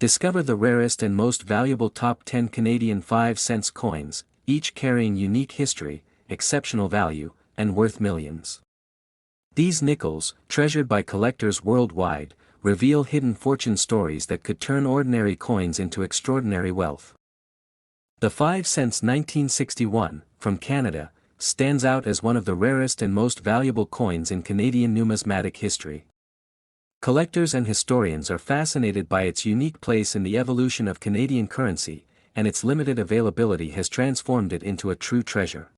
Discover the rarest and most valuable top 10 Canadian 5-cent coins, each carrying unique history, exceptional value, and worth millions. These nickels, treasured by collectors worldwide, reveal hidden fortune stories that could turn ordinary coins into extraordinary wealth. The 5 cents 1961, from Canada, stands out as one of the rarest and most valuable coins in Canadian numismatic history. Collectors and historians are fascinated by its unique place in the evolution of Canadian currency, and its limited availability has transformed it into a true treasure.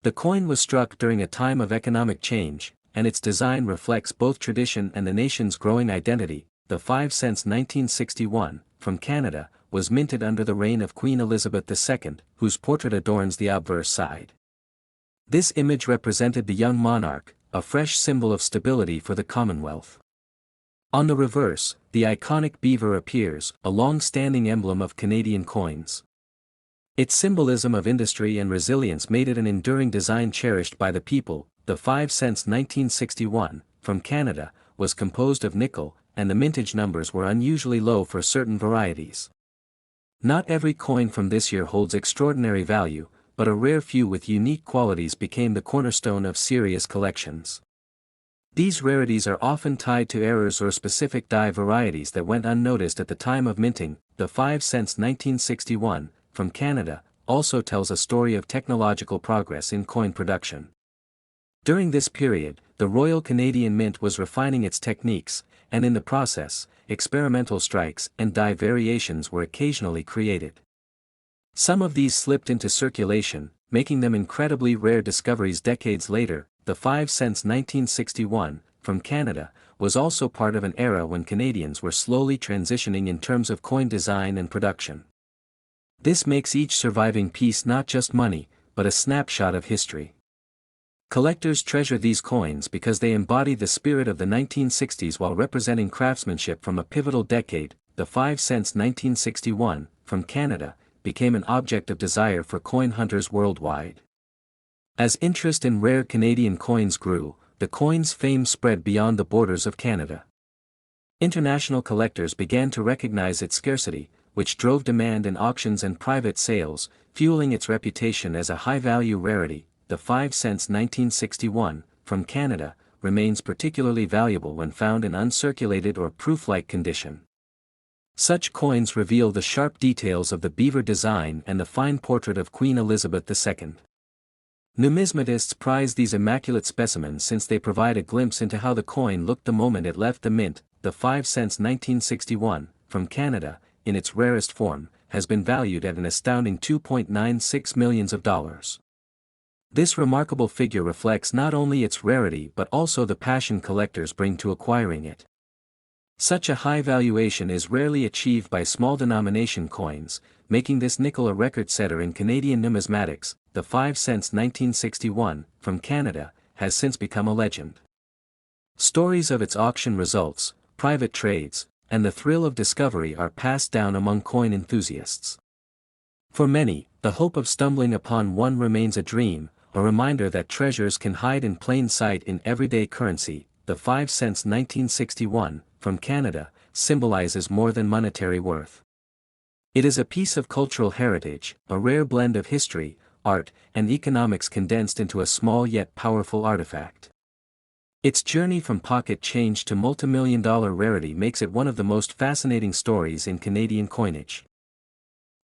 The coin was struck during a time of economic change, and its design reflects both tradition and the nation's growing identity. The 5 cents 1961, from Canada, was minted under the reign of Queen Elizabeth II, whose portrait adorns the obverse side. This image represented the young monarch, a fresh symbol of stability for the Commonwealth. On the reverse, the iconic beaver appears, a long-standing emblem of Canadian coins. Its symbolism of industry and resilience made it an enduring design cherished by the people. The 5 cents 1961, from Canada, was composed of nickel, and the mintage numbers were unusually low for certain varieties. Not every coin from this year holds extraordinary value, but a rare few with unique qualities became the cornerstone of serious collections. These rarities are often tied to errors or specific die varieties that went unnoticed at the time of minting. The 5 cents 1961, from Canada, also tells a story of technological progress in coin production. During this period, the Royal Canadian Mint was refining its techniques, and in the process, experimental strikes and die variations were occasionally created. Some of these slipped into circulation, making them incredibly rare discoveries decades later. The 5 cents 1961, from Canada, was also part of an era when Canadians were slowly transitioning in terms of coin design and production. This makes each surviving piece not just money, but a snapshot of history. Collectors treasure these coins because they embody the spirit of the 1960s while representing craftsmanship from a pivotal decade. The 5 cents 1961, from Canada, became an object of desire for coin hunters worldwide. As interest in rare Canadian coins grew, the coin's fame spread beyond the borders of Canada. International collectors began to recognize its scarcity, which drove demand in auctions and private sales, fueling its reputation as a high-value rarity. The 5 cents 1961, from Canada, remains particularly valuable when found in uncirculated or proof-like condition. Such coins reveal the sharp details of the beaver design and the fine portrait of Queen Elizabeth II. Numismatists prize these immaculate specimens since they provide a glimpse into how the coin looked the moment it left the mint. The 5 cents 1961, from Canada, in its rarest form, has been valued at an astounding $2.96 million. This remarkable figure reflects not only its rarity but also the passion collectors bring to acquiring it. Such a high valuation is rarely achieved by small denomination coins, making this nickel a record-setter in Canadian numismatics. The 5 cents 1961, from Canada, has since become a legend. Stories of its auction results, private trades, and the thrill of discovery are passed down among coin enthusiasts. For many, the hope of stumbling upon one remains a dream, a reminder that treasures can hide in plain sight in everyday currency. The 5 cents 1961, from Canada, symbolizes more than monetary worth. It is a piece of cultural heritage, a rare blend of history, art, and economics condensed into a small yet powerful artifact. Its journey from pocket change to multimillion-dollar rarity makes it one of the most fascinating stories in Canadian coinage.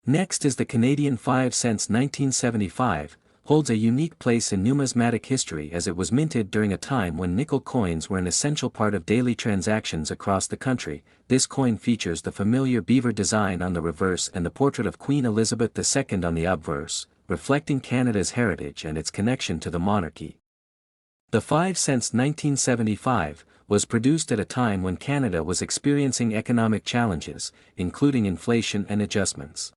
Next is the Canadian 5 cents 1975, holds a unique place in numismatic history as it was minted during a time when nickel coins were an essential part of daily transactions across the country. This coin features the familiar beaver design on the reverse and the portrait of Queen Elizabeth II on the obverse, reflecting Canada's heritage and its connection to the monarchy. The 5 cents 1975 was produced at a time when Canada was experiencing economic challenges, including inflation and adjustments.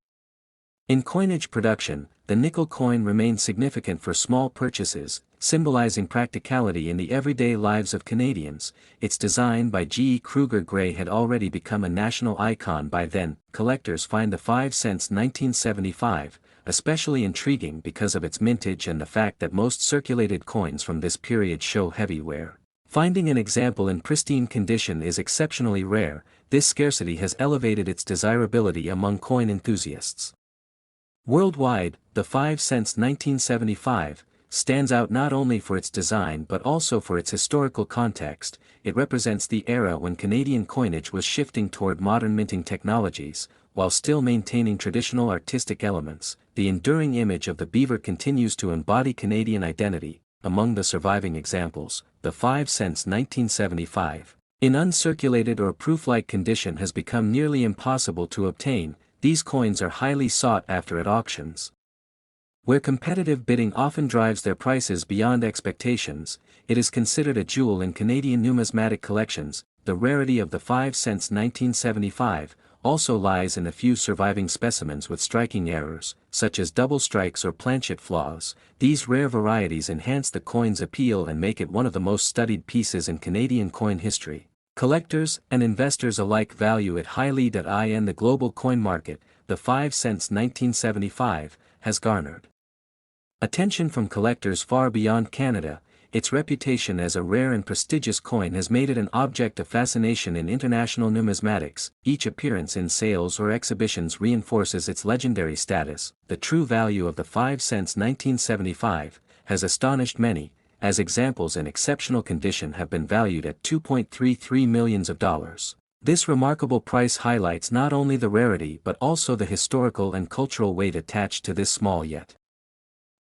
In coinage production, the nickel coin remained significant for small purchases, symbolizing practicality in the everyday lives of Canadians. Its design by G. E. Kruger Gray had already become a national icon by then. Collectors find the 5 cents 1975 especially intriguing because of its mintage and the fact that most circulated coins from this period show heavy wear. Finding an example in pristine condition is exceptionally rare. This scarcity has elevated its desirability among coin enthusiasts. Worldwide, the 5 cents 1975 stands out not only for its design but also for its historical context. It represents the era when Canadian coinage was shifting toward modern minting technologies, while still maintaining traditional artistic elements. The enduring image of the beaver continues to embody Canadian identity. Among the surviving examples, the 5 cents 1975, in uncirculated or proof-like condition, has become nearly impossible to obtain. These coins are highly sought after at auctions, where competitive bidding often drives their prices beyond expectations. It is considered a jewel in Canadian numismatic collections. The rarity of the 5 cents 1975 also lies in a few surviving specimens with striking errors, such as double strikes or planchet flaws. These rare varieties enhance the coin's appeal and make it one of the most studied pieces in Canadian coin history. Collectors and investors alike value it highly. In the global coin market, the 5 cents 1975 has garnered attention from collectors far beyond Canada. Its reputation as a rare and prestigious coin has made it an object of fascination in international numismatics. Each appearance in sales or exhibitions reinforces its legendary status. The true value of the 5 cents 1975 has astonished many, as examples in exceptional condition have been valued at $2.33 million. This remarkable price highlights not only the rarity but also the historical and cultural weight attached to this small yet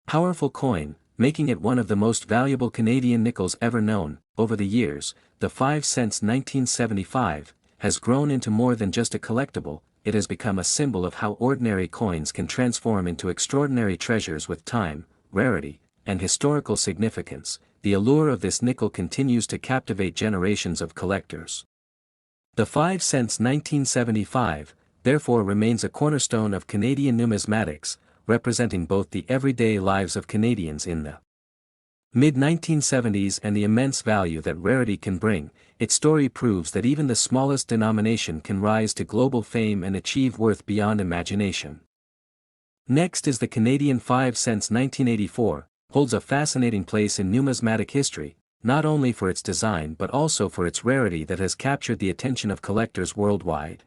powerful coin, making it one of the most valuable Canadian nickels ever known. Over the years, the 5 cents 1975 has grown into more than just a collectible. It has become a symbol of how ordinary coins can transform into extraordinary treasures with time, rarity, and historical significance. The allure of this nickel continues to captivate generations of collectors. The 5 cents 1975, therefore, remains a cornerstone of Canadian numismatics, representing both the everyday lives of Canadians in the mid-1970s and the immense value that rarity can bring. Its story proves that even the smallest denomination can rise to global fame and achieve worth beyond imagination. Next is the Canadian 5 cents 1984, holds a fascinating place in numismatic history, not only for its design but also for its rarity that has captured the attention of collectors worldwide.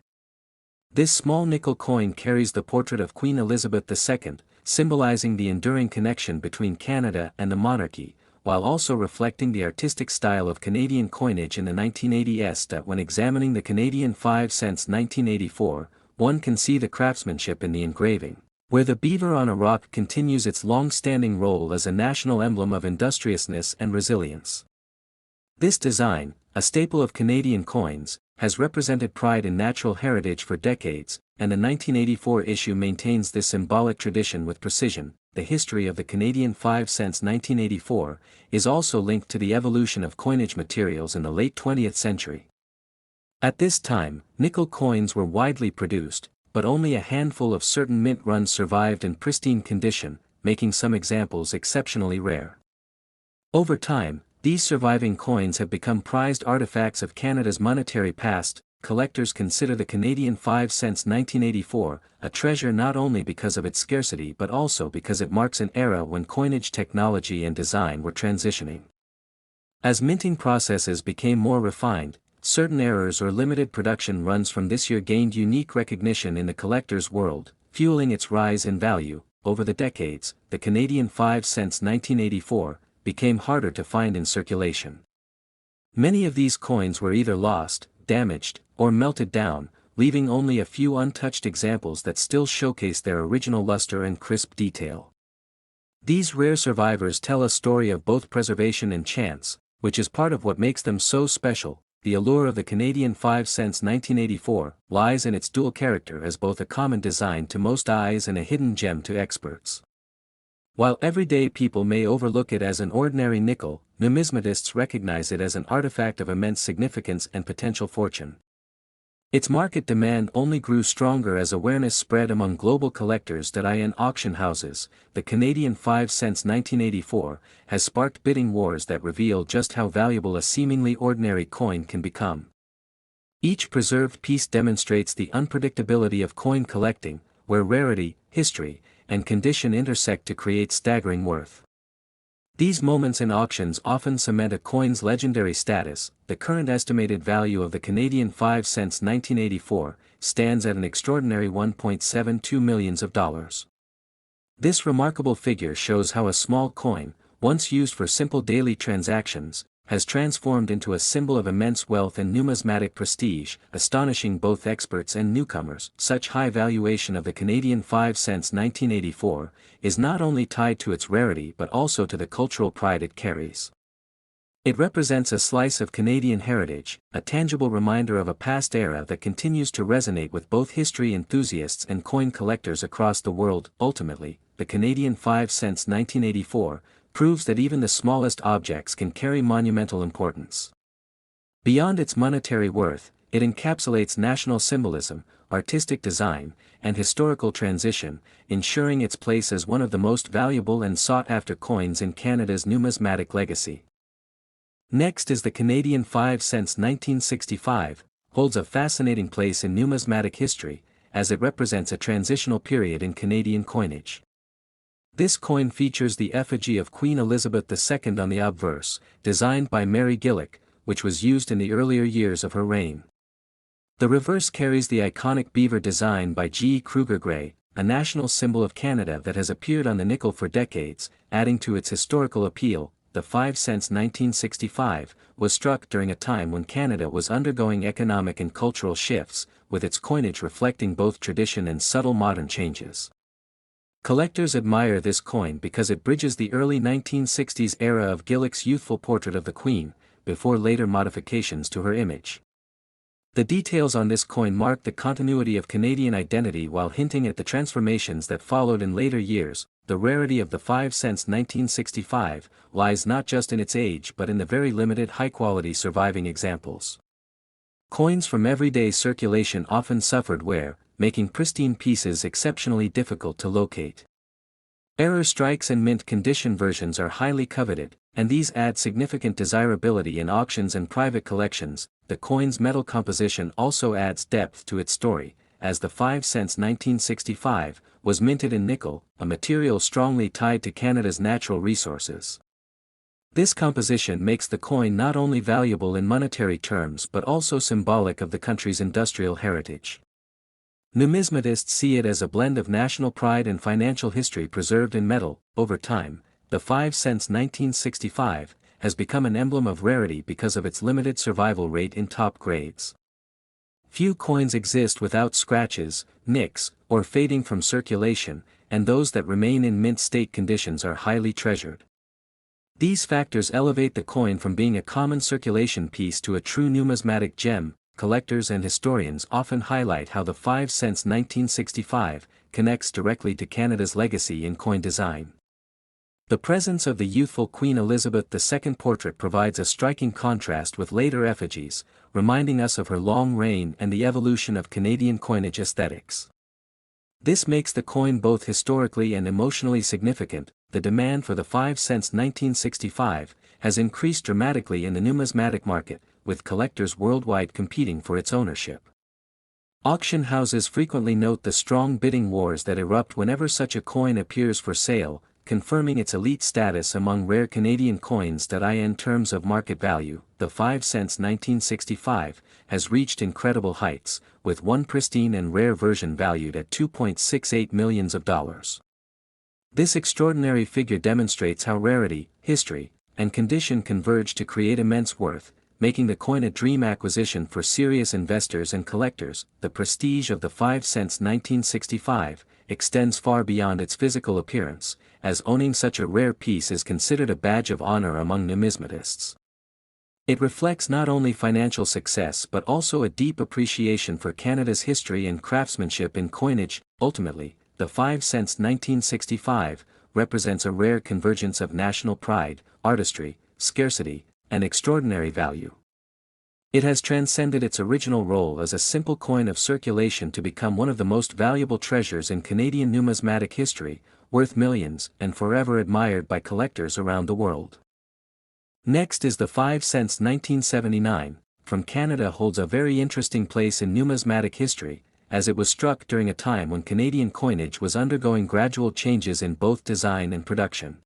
This small nickel coin carries the portrait of Queen Elizabeth II, symbolizing the enduring connection between Canada and the monarchy, while also reflecting the artistic style of Canadian coinage in the 1980s. When examining the Canadian 5 cents 1984, one can see the craftsmanship in the engraving, where the beaver on a rock continues its long-standing role as a national emblem of industriousness and resilience. This design, a staple of Canadian coins, has represented pride in natural heritage for decades, and the 1984 issue maintains this symbolic tradition with precision. The history of the Canadian 5 cents 1984 is also linked to the evolution of coinage materials in the late 20th century. At this time, nickel coins were widely produced, but only a handful of certain mint runs survived in pristine condition, making some examples exceptionally rare. Over time, these surviving coins have become prized artifacts of Canada's monetary past. Collectors consider the Canadian 5 cents 1984 a treasure not only because of its scarcity but also because it marks an era when coinage technology and design were transitioning. As minting processes became more refined, certain errors or limited production runs from this year gained unique recognition in the collector's world, fueling its rise in value. Over the decades, the Canadian 5 cents 1984 became harder to find in circulation. Many of these coins were either lost, damaged, or melted down, leaving only a few untouched examples that still showcase their original luster and crisp detail. These rare survivors tell a story of both preservation and chance, which is part of what makes them so special. The allure of the Canadian 5 cents 1984 lies in its dual character as both a common design to most eyes and a hidden gem to experts. While everyday people may overlook it as an ordinary nickel, numismatists recognize it as an artifact of immense significance and potential fortune. Its market demand only grew stronger as awareness spread among global collectors. In auction houses, the Canadian 5 cents 1984 has sparked bidding wars that reveal just how valuable a seemingly ordinary coin can become. Each preserved piece demonstrates the unpredictability of coin collecting, where rarity, history, and condition intersect to create staggering worth. These moments in auctions often cement a coin's legendary status. The current estimated value of the Canadian 5 cents 1984 stands at an extraordinary $1.72 million. This remarkable figure shows how a small coin, once used for simple daily transactions, has transformed into a symbol of immense wealth and numismatic prestige, astonishing both experts and newcomers. Such high valuation of the Canadian 5 cents 1984 is not only tied to its rarity but also to the cultural pride it carries. It represents a slice of Canadian heritage, a tangible reminder of a past era that continues to resonate with both history enthusiasts and coin collectors across the world. Ultimately, the Canadian 5 cents 1984 proves that even the smallest objects can carry monumental importance. Beyond its monetary worth, it encapsulates national symbolism, artistic design, and historical transition, ensuring its place as one of the most valuable and sought-after coins in Canada's numismatic legacy. Next is the Canadian 5 cents 1965, holds a fascinating place in numismatic history, as it represents a transitional period in Canadian coinage. This coin features the effigy of Queen Elizabeth II on the obverse, designed by Mary Gillick, which was used in the earlier years of her reign. The reverse carries the iconic beaver design by G. Kruger Gray, a national symbol of Canada that has appeared on the nickel for decades, adding to its historical appeal. The 5 cents 1965 was struck during a time when Canada was undergoing economic and cultural shifts, with its coinage reflecting both tradition and subtle modern changes. Collectors admire this coin because it bridges the early 1960s era of Gillick's youthful portrait of the Queen, before later modifications to her image. The details on this coin mark the continuity of Canadian identity while hinting at the transformations that followed in later years. The rarity of the 5 cents 1965 lies not just in its age but in the very limited high-quality surviving examples. Coins from everyday circulation often suffered wear, making pristine pieces exceptionally difficult to locate. Error strikes and mint condition versions are highly coveted, and these add significant desirability in auctions and private collections. The coin's metal composition also adds depth to its story, as the 5 cents 1965 was minted in nickel, a material strongly tied to Canada's natural resources. This composition makes the coin not only valuable in monetary terms but also symbolic of the country's industrial heritage. Numismatists see it as a blend of national pride and financial history preserved in metal. Over time, the 5 cents 1965 has become an emblem of rarity because of its limited survival rate in top grades. Few coins exist without scratches, nicks, or fading from circulation, and those that remain in mint state conditions are highly treasured. These factors elevate the coin from being a common circulation piece to a true numismatic gem. Collectors and historians often highlight how the 5 cents 1965 connects directly to Canada's legacy in coin design. The presence of the youthful Queen Elizabeth II portrait provides a striking contrast with later effigies, reminding us of her long reign and the evolution of Canadian coinage aesthetics. This makes the coin both historically and emotionally significant. The demand for the 5 cents 1965 has increased dramatically in the numismatic market, with collectors worldwide competing for its ownership. Auction houses frequently note the strong bidding wars that erupt whenever such a coin appears for sale, confirming its elite status among rare Canadian coins. In terms of market value, the 5 cents 1965 has reached incredible heights, with one pristine and rare version valued at $2.68 million. This extraordinary figure demonstrates how rarity, history, and condition converge to create immense worth, making the coin a dream acquisition for serious investors and collectors. The prestige of the 5 cents 1965 extends far beyond its physical appearance, as owning such a rare piece is considered a badge of honor among numismatists. It reflects not only financial success but also a deep appreciation for Canada's history and craftsmanship in coinage. Ultimately, the 5 cents 1965 represents a rare convergence of national pride, artistry, scarcity, and extraordinary value. It has transcended its original role as a simple coin of circulation to become one of the most valuable treasures in Canadian numismatic history, worth millions and forever admired by collectors around the world. Next is the 5 cents 1979, from Canada. Holds a very interesting place in numismatic history, as it was struck during a time when Canadian coinage was undergoing gradual changes in both design and production.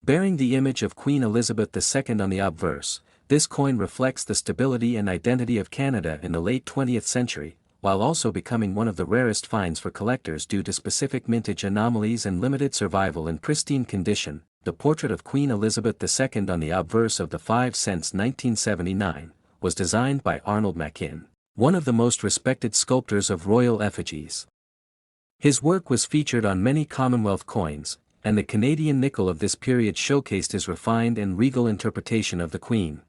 Bearing the image of Queen Elizabeth II on the obverse, this coin reflects the stability and identity of Canada in the late 20th century, while also becoming one of the rarest finds for collectors due to specific mintage anomalies and limited survival in pristine condition. The portrait of Queen Elizabeth II on the obverse of the 5 cents 1979 was designed by Arnold Machin, one of the most respected sculptors of royal effigies. His work was featured on many Commonwealth coins, and the Canadian nickel of this period showcased his refined and regal interpretation of the Queen.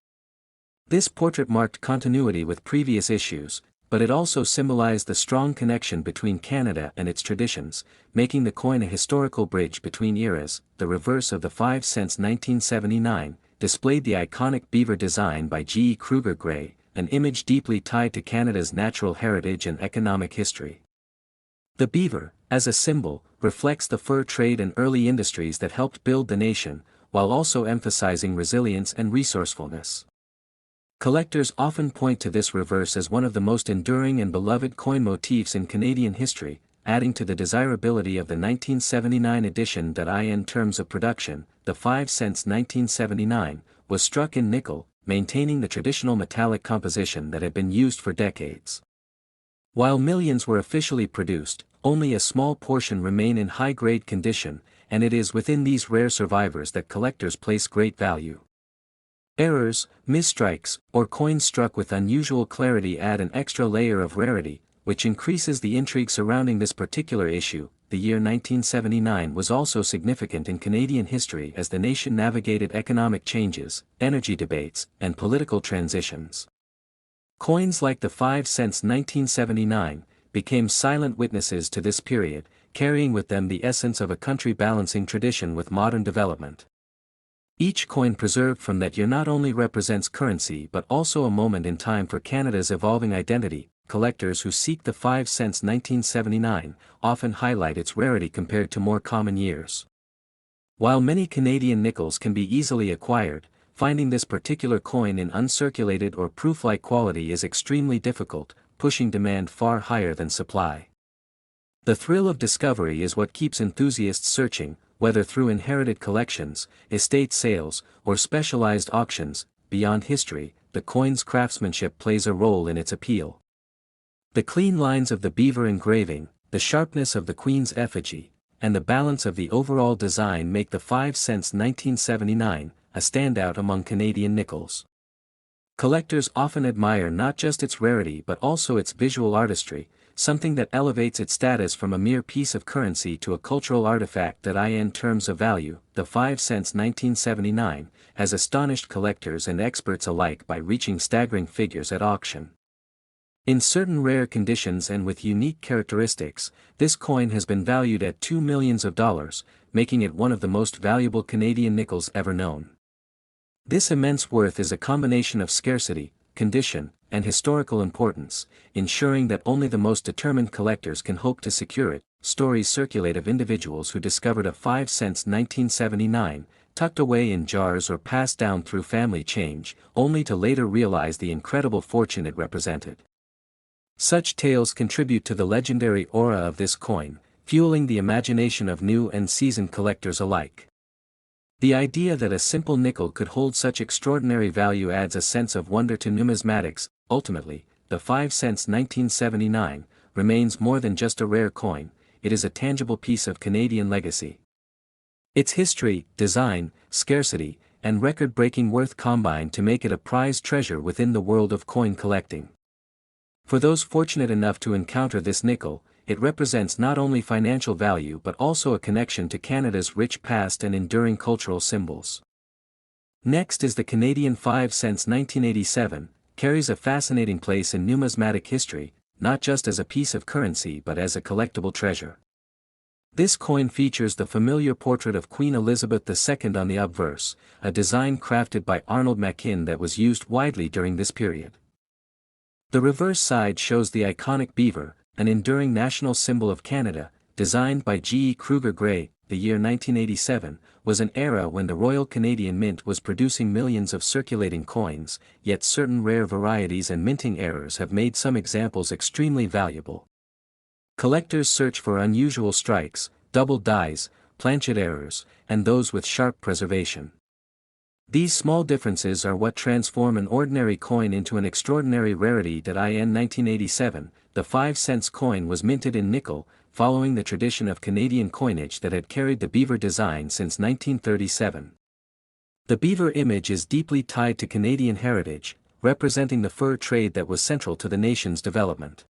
This portrait marked continuity with previous issues, but it also symbolized the strong connection between Canada and its traditions, making the coin a historical bridge between eras. The reverse of the 5 cents 1979 displayed the iconic beaver design by G. E. Kruger Gray, an image deeply tied to Canada's natural heritage and economic history. The beaver, as a symbol, reflects the fur trade and early industries that helped build the nation, while also emphasizing resilience and resourcefulness. Collectors often point to this reverse as one of the most enduring and beloved coin motifs in Canadian history, adding to the desirability of the 1979 edition. That in terms of production, the 5 cents 1979 was struck in nickel, maintaining the traditional metallic composition that had been used for decades. While millions were officially produced, only a small portion remain in high-grade condition, and it is within these rare survivors that collectors place great value. Errors, misstrikes, or coins struck with unusual clarity add an extra layer of rarity, which increases the intrigue surrounding this particular issue. The year 1979 was also significant in Canadian history as the nation navigated economic changes, energy debates, and political transitions. Coins like the 5 cents 1979 became silent witnesses to this period, carrying with them the essence of a country balancing tradition with modern development. Each coin preserved from that year not only represents currency but also a moment in time for Canada's evolving identity. Collectors who seek the 5 cents 1979 often highlight its rarity compared to more common years. While many Canadian nickels can be easily acquired, finding this particular coin in uncirculated or proof-like quality is extremely difficult, pushing demand far higher than supply. The thrill of discovery is what keeps enthusiasts searching, whether through inherited collections, estate sales, or specialized auctions. Beyond history, the coin's craftsmanship plays a role in its appeal. The clean lines of the beaver engraving, the sharpness of the Queen's effigy, and the balance of the overall design make the 5 cents 1979 a standout among Canadian nickels. Collectors often admire not just its rarity but also its visual artistry, something that elevates its status from a mere piece of currency to a cultural artifact. That in terms of value, the 5 cents 1979 has astonished collectors and experts alike by reaching staggering figures at auction. In certain rare conditions and with unique characteristics, this coin has been valued at $2 million, making it one of the most valuable Canadian nickels ever known. This immense worth is a combination of scarcity, condition, and historical importance, ensuring that only the most determined collectors can hope to secure it. Stories circulate of individuals who discovered a 5 cents 1979, tucked away in jars or passed down through family change, only to later realize the incredible fortune it represented. Such tales contribute to the legendary aura of this coin, fueling the imagination of new and seasoned collectors alike. The idea that a simple nickel could hold such extraordinary value adds a sense of wonder to numismatics. Ultimately, the 5 cents 1979 remains more than just a rare coin, it is a tangible piece of Canadian legacy. Its history, design, scarcity, and record-breaking worth combine to make it a prized treasure within the world of coin collecting. For those fortunate enough to encounter this nickel, it represents not only financial value but also a connection to Canada's rich past and enduring cultural symbols. Next is the Canadian 5 cents 1987, carries a fascinating place in numismatic history, not just as a piece of currency but as a collectible treasure. This coin features the familiar portrait of Queen Elizabeth II on the obverse, a design crafted by Arnold Machin that was used widely during this period. The reverse side shows the iconic beaver, an enduring national symbol of Canada, designed by G. E. Kruger Gray. The year 1987 was an era when the Royal Canadian Mint was producing millions of circulating coins, yet certain rare varieties and minting errors have made some examples extremely valuable. Collectors search for unusual strikes, double dies, planchet errors, and those with sharp preservation. These small differences are what transform an ordinary coin into an extraordinary rarity. In 1987, the 5-cent coin was minted in nickel, following the tradition of Canadian coinage that had carried the beaver design since 1937. The beaver image is deeply tied to Canadian heritage, representing the fur trade that was central to the nation's development.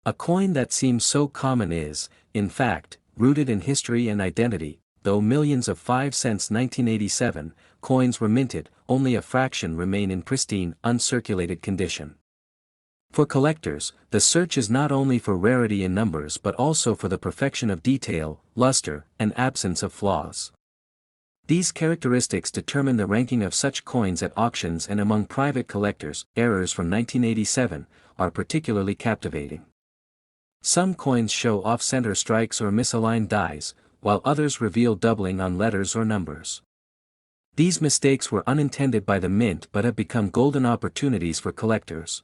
A coin that seems so common is, in fact, rooted in history and identity. Though millions of 5-cent 1987 coins were minted, only a fraction remain in pristine, uncirculated condition. For collectors, the search is not only for rarity in numbers but also for the perfection of detail, luster, and absence of flaws. These characteristics determine the ranking of such coins at auctions and among private collectors. Errors from 1987 are particularly captivating. Some coins show off-center strikes or misaligned dies, while others reveal doubling on letters or numbers. These mistakes were unintended by the mint but have become golden opportunities for collectors.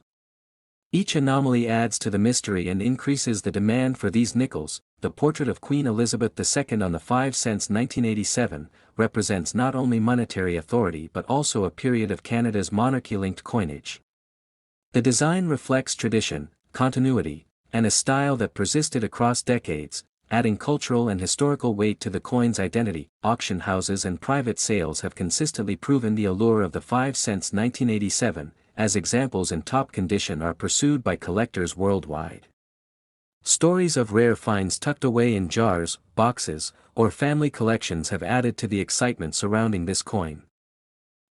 Each anomaly adds to the mystery and increases the demand for these nickels. The portrait of Queen Elizabeth II on the 5-cent 1987 represents not only monetary authority but also a period of Canada's monarchy-linked coinage. The design reflects tradition, continuity, and a style that persisted across decades, adding cultural and historical weight to the coin's identity. Auction houses and private sales have consistently proven the allure of the 5-cent 1987, as examples in top condition are pursued by collectors worldwide. Stories of rare finds tucked away in jars, boxes, or family collections have added to the excitement surrounding this coin.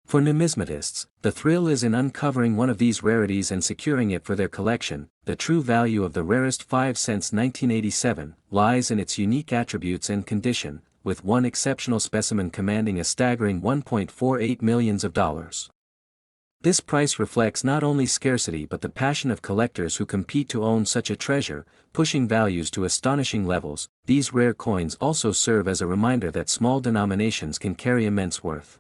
For numismatists, the thrill is in uncovering one of these rarities and securing it for their collection. The true value of the rarest 5-cent 1987 lies in its unique attributes and condition, with one exceptional specimen commanding a staggering $1.48 million. This price reflects not only scarcity but the passion of collectors who compete to own such a treasure, pushing values to astonishing levels. These rare coins also serve as a reminder that small denominations can carry immense worth.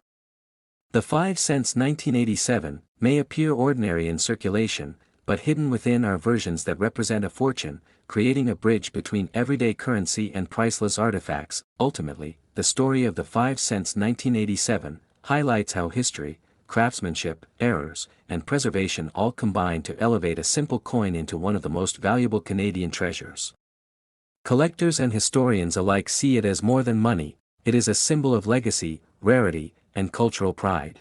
The 5-cent 1987 may appear ordinary in circulation, but hidden within are versions that represent a fortune, creating a bridge between everyday currency and priceless artifacts. Ultimately, the story of the 5-cent 1987 highlights how history, craftsmanship, errors, and preservation all combine to elevate a simple coin into one of the most valuable Canadian treasures. Collectors and historians alike see it as more than money. It is a symbol of legacy, rarity, and cultural pride.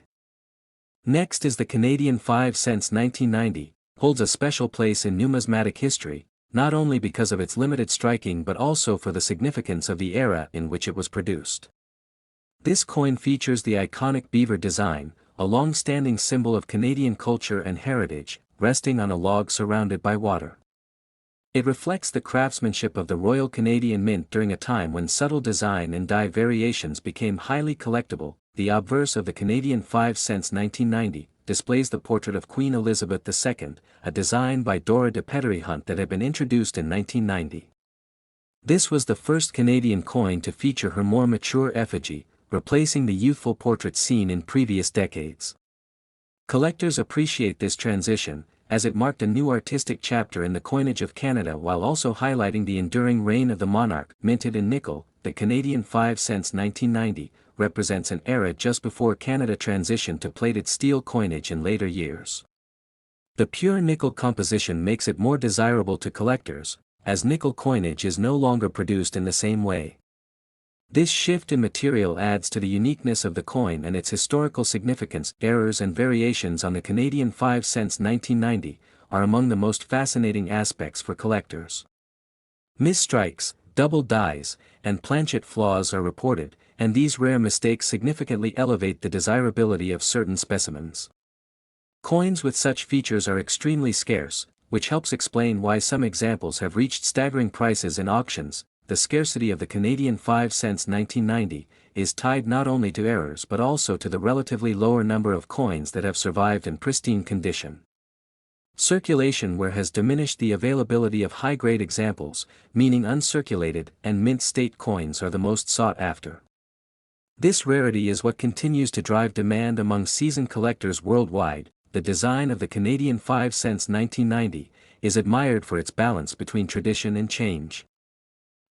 Next is the Canadian 5-cent 1990, holds a special place in numismatic history, not only because of its limited striking but also for the significance of the era in which it was produced. This coin features the iconic beaver design, a long-standing symbol of Canadian culture and heritage, resting on a log surrounded by water. It reflects the craftsmanship of the Royal Canadian Mint during a time when subtle design and die variations became highly collectible. The obverse of the Canadian 5-cent 1990 displays the portrait of Queen Elizabeth II, a design by Dora de Pettery Hunt that had been introduced in 1990. This was the first Canadian coin to feature her more mature effigy, replacing the youthful portrait seen in previous decades. Collectors appreciate this transition, as it marked a new artistic chapter in the coinage of Canada while also highlighting the enduring reign of the monarch. Minted in nickel, the Canadian 5-cent 1990 represents an era just before Canada transitioned to plated steel coinage in later years. The pure nickel composition makes it more desirable to collectors, as nickel coinage is no longer produced in the same way. This shift in material adds to the uniqueness of the coin and its historical significance. Errors and variations on the Canadian 5-cent 1990 are among the most fascinating aspects for collectors. Misstrikes, double dies, and planchet flaws are reported, and these rare mistakes significantly elevate the desirability of certain specimens. Coins with such features are extremely scarce, which helps explain why some examples have reached staggering prices in auctions. The scarcity of the Canadian 5-cent 1990 is tied not only to errors but also to the relatively lower number of coins that have survived in pristine condition. Circulation has diminished the availability of high-grade examples, meaning uncirculated and mint-state coins are the most sought after. This rarity is what continues to drive demand among seasoned collectors worldwide. The design of the Canadian 5-cent 1990 is admired for its balance between tradition and change.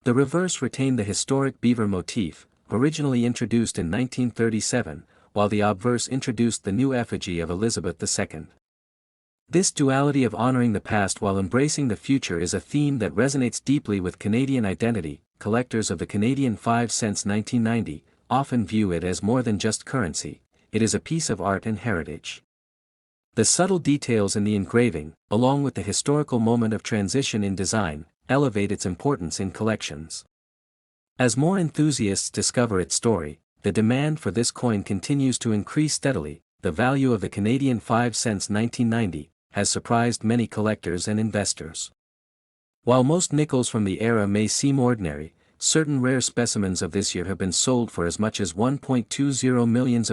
The reverse retained the historic beaver motif, originally introduced in 1937, while the obverse introduced the new effigy of Elizabeth II. This duality of honoring the past while embracing the future is a theme that resonates deeply with Canadian identity. Collectors of the Canadian 5 cents 1990 often view it as more than just currency, it is a piece of art and heritage. The subtle details in the engraving, along with the historical moment of transition in design, elevate its importance in collections. As more enthusiasts discover its story, the demand for this coin continues to increase steadily. The value of the Canadian 5 cents 1990 has surprised many collectors and investors. While most nickels from the era may seem ordinary, certain rare specimens of this year have been sold for as much as $1.20 million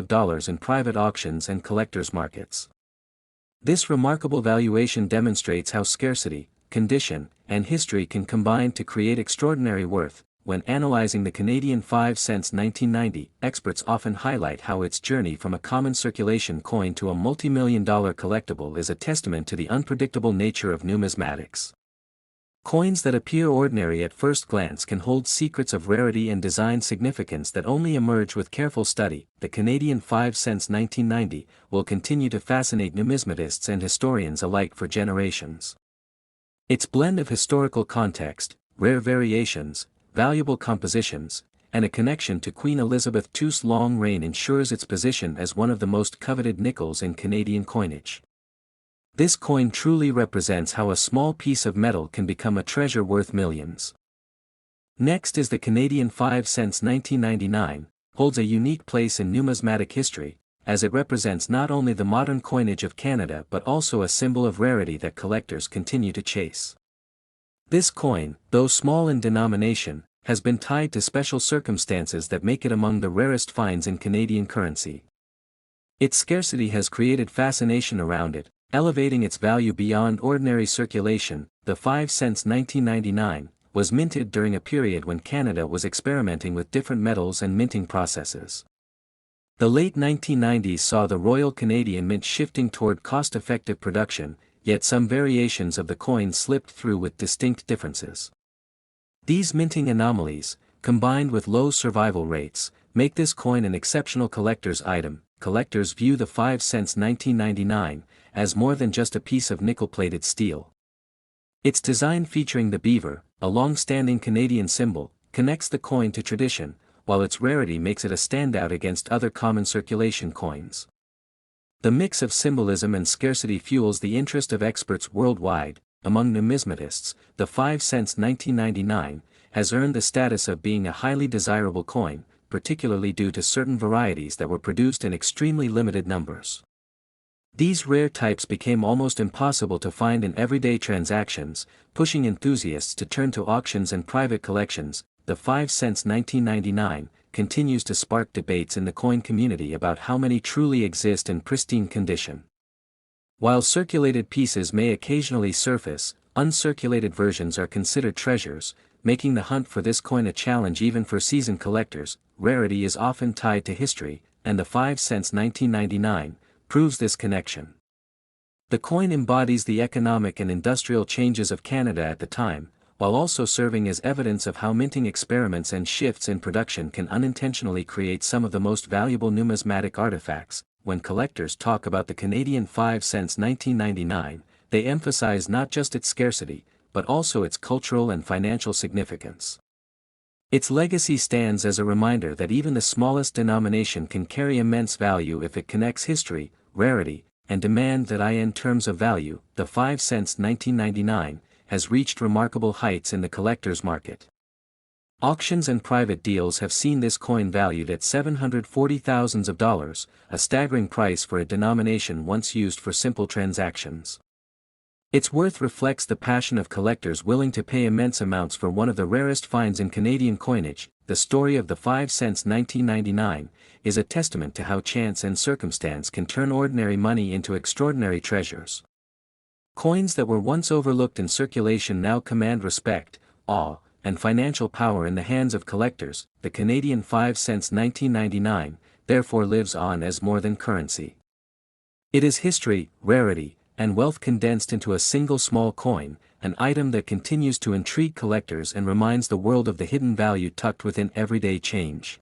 in private auctions and collectors' markets. This remarkable valuation demonstrates how scarcity, condition, and history can combine to create extraordinary worth. When analyzing the Canadian 5 cents 1990, experts often highlight how its journey from a common circulation coin to a multi-million-dollar collectible is a testament to the unpredictable nature of numismatics. Coins that appear ordinary at first glance can hold secrets of rarity and design significance that only emerge with careful study. The Canadian 5 cents 1990 will continue to fascinate numismatists and historians alike for generations. Its blend of historical context, rare variations, valuable compositions, and a connection to Queen Elizabeth II's long reign ensures its position as one of the most coveted nickels in Canadian coinage. This coin truly represents how a small piece of metal can become a treasure worth millions. Next is the Canadian 5 cents 1999, holds a unique place in numismatic history, as it represents not only the modern coinage of Canada but also a symbol of rarity that collectors continue to chase. This coin, though small in denomination, has been tied to special circumstances that make it among the rarest finds in Canadian currency. Its scarcity has created fascination around it, elevating its value beyond ordinary circulation. The 5 cents 1999 was minted during a period when Canada was experimenting with different metals and minting processes. The late 1990s saw the Royal Canadian Mint shifting toward cost-effective production, yet some variations of the coin slipped through with distinct differences. These minting anomalies, combined with low survival rates, make this coin an exceptional collector's item. Collectors view the 5 cents 1999 as more than just a piece of nickel-plated steel. Its design featuring the beaver, a long-standing Canadian symbol, connects the coin to tradition, while its rarity makes it a standout against other common circulation coins. The mix of symbolism and scarcity fuels the interest of experts worldwide. Among numismatists, the 5 cents 1999 has earned the status of being a highly desirable coin, particularly due to certain varieties that were produced in extremely limited numbers. These rare types became almost impossible to find in everyday transactions, pushing enthusiasts to turn to auctions and private collections. The 5 cents 1999 continues to spark debates in the coin community about how many truly exist in pristine condition. While circulated pieces may occasionally surface, uncirculated versions are considered treasures, making the hunt for this coin a challenge even for seasoned collectors. Rarity is often tied to history, and the 5 cents 1999 proves this connection. The coin embodies the economic and industrial changes of Canada at the time, while also serving as evidence of how minting experiments and shifts in production can unintentionally create some of the most valuable numismatic artifacts. When collectors talk about the Canadian 5 cents 1999, they emphasize not just its scarcity, but also its cultural and financial significance. Its legacy stands as a reminder that even the smallest denomination can carry immense value if it connects history, rarity, and demand. That in terms of value, the 5 cents 1999 has reached remarkable heights in the collector's market. Auctions and private deals have seen this coin valued at $740,000, a staggering price for a denomination once used for simple transactions. Its worth reflects the passion of collectors willing to pay immense amounts for one of the rarest finds in Canadian coinage. The story of the 5 cents 1999 is a testament to how chance and circumstance can turn ordinary money into extraordinary treasures. Coins that were once overlooked in circulation now command respect, awe, and financial power in the hands of collectors. The Canadian 5 cents 1999 therefore lives on as more than currency. It is history, rarity, and wealth condensed into a single small coin, an item that continues to intrigue collectors and reminds the world of the hidden value tucked within everyday change.